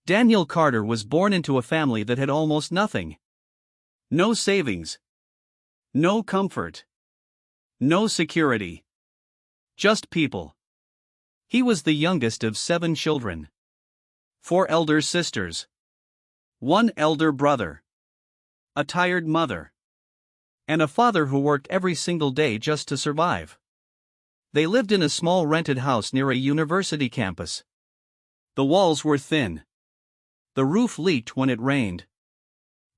Daniel Carter was born into a family that had almost nothing. No savings. No comfort. No security. Just people. He was the youngest of 7 children. 4 elder sisters. 1 elder brother. A tired mother. And a father who worked every single day just to survive. They lived in a small rented house near a university campus. The walls were thin. The roof leaked when it rained.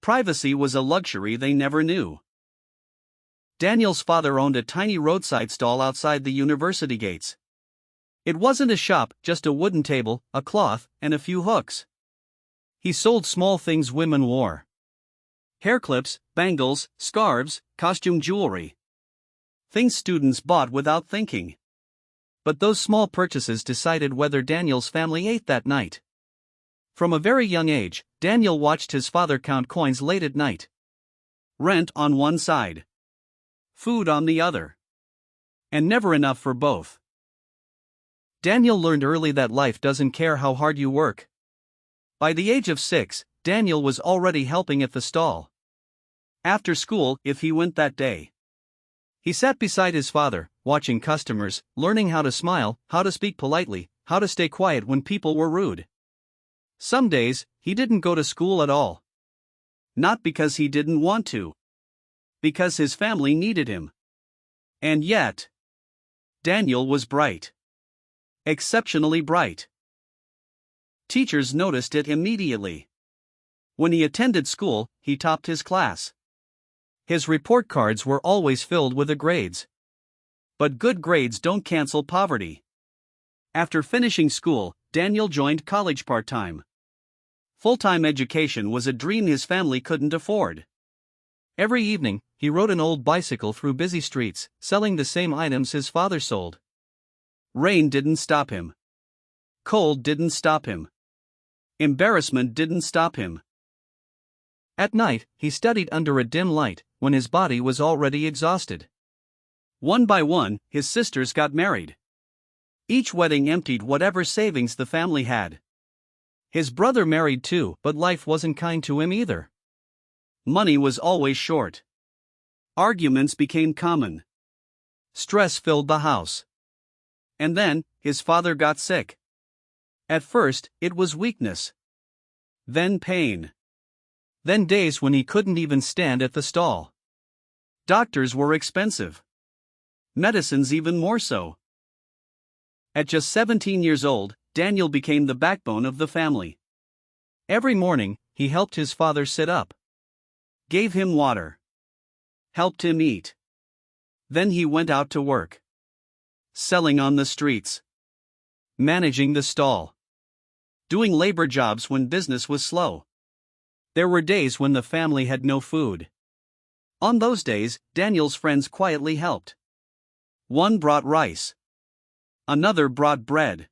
Privacy was a luxury they never knew. Daniel's father owned a tiny roadside stall outside the university gates. It wasn't a shop, just a wooden table, a cloth, and a few hooks. He sold small things women wore. Hair clips, bangles, scarves, costume jewelry. Things students bought without thinking. But those small purchases decided whether Daniel's family ate that night. From a very young age, Daniel watched his father count coins late at night. Rent on one side. Food on the other. And never enough for both. Daniel learned early that life doesn't care how hard you work. By the age of 6, Daniel was already helping at the stall. After school, if he went that day. He sat beside his father, watching customers, learning how to smile, how to speak politely, how to stay quiet when people were rude. Some days, he didn't go to school at all. Not because he didn't want to. Because his family needed him. And yet, Daniel was bright. Exceptionally bright. Teachers noticed it immediately. When he attended school, he topped his class. His report cards were always filled with the grades. But good grades don't cancel poverty. After finishing school, Daniel joined college part-time. Full-time education was a dream his family couldn't afford. Every evening, he rode an old bicycle through busy streets, selling the same items his father sold. Rain didn't stop him. Cold didn't stop him. Embarrassment didn't stop him. At night, he studied under a dim light, when his body was already exhausted. One by one, his sisters got married. Each wedding emptied whatever savings the family had. His brother married too, but life wasn't kind to him either. Money was always short. Arguments became common. Stress filled the house. And then, his father got sick. At first, it was weakness. Then pain. Then days when he couldn't even stand at the stall. Doctors were expensive. Medicines even more so. At just 17 years old, Daniel became the backbone of the family. Every morning, he helped his father sit up. Gave him water. Helped him eat. Then he went out to work. Selling on the streets. Managing the stall. Doing labor jobs when business was slow. There were days when the family had no food. On those days, Daniel's friends quietly helped. One brought rice. Another brought bread.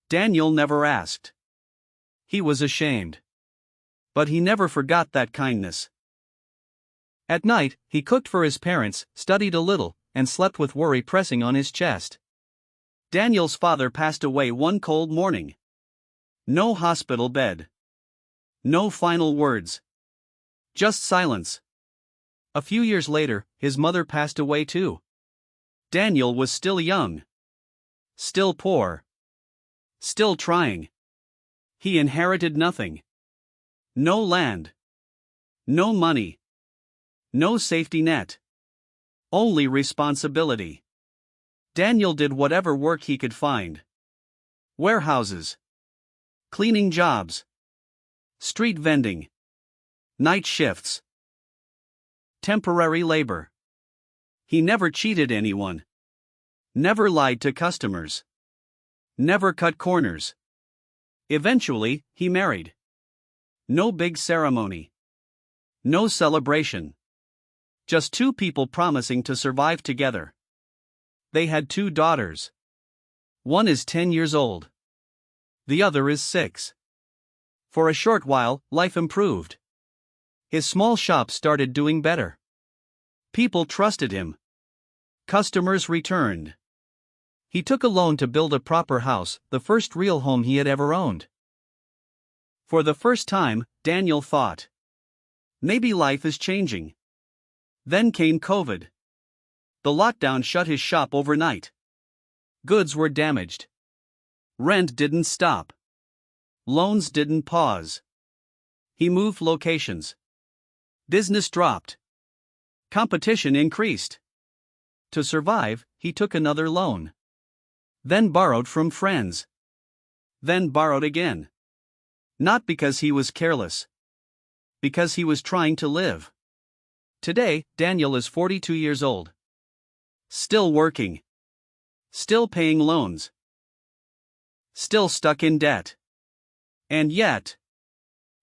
Daniel never asked. He was ashamed. But he never forgot that kindness. At night, he cooked for his parents, studied a little, and slept with worry pressing on his chest. Daniel's father passed away one cold morning. No hospital bed. No final words. Just silence. A few years later, his mother passed away too. Daniel was still young. Still poor. Still trying. He inherited nothing. No land. No money. No safety net. Only responsibility. Daniel did whatever work he could find. Warehouses. Cleaning jobs. Street vending. Night shifts. Temporary labor. He never cheated anyone. Never lied to customers. Never cut corners. Eventually, he married. No big ceremony. No celebration. Just 2 people promising to survive together. They had 2 daughters. One is 10 years old. The other is 6. For a short while, life improved. His small shop started doing better. People trusted him. Customers returned. He took a loan to build a proper house, the first real home he had ever owned. For the first time, Daniel thought, maybe life is changing. Then came COVID. The lockdown shut his shop overnight. Goods were damaged. Rent didn't stop. Loans didn't pause. He moved locations. Business dropped. Competition increased. To survive, he took another loan. Then borrowed from friends. Then borrowed again. Not because he was careless. Because he was trying to live. Today, Daniel is 42 years old. Still working. Still paying loans. Still stuck in debt. And yet,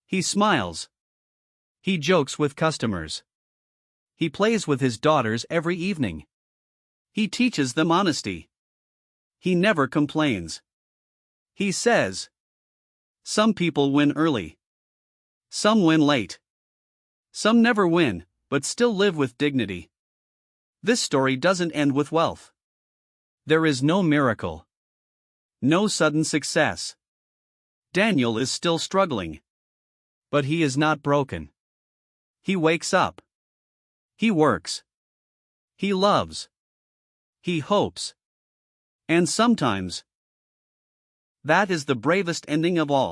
he smiles. He jokes with customers. He plays with his daughters every evening. He teaches them honesty. He never complains. He says, some people win early. Some win late. Some never win, but still live with dignity. This story doesn't end with wealth. There is no miracle. No sudden success. Daniel is still struggling. But he is not broken. He wakes up. He works. He loves. He hopes. And sometimes, that is the bravest ending of all.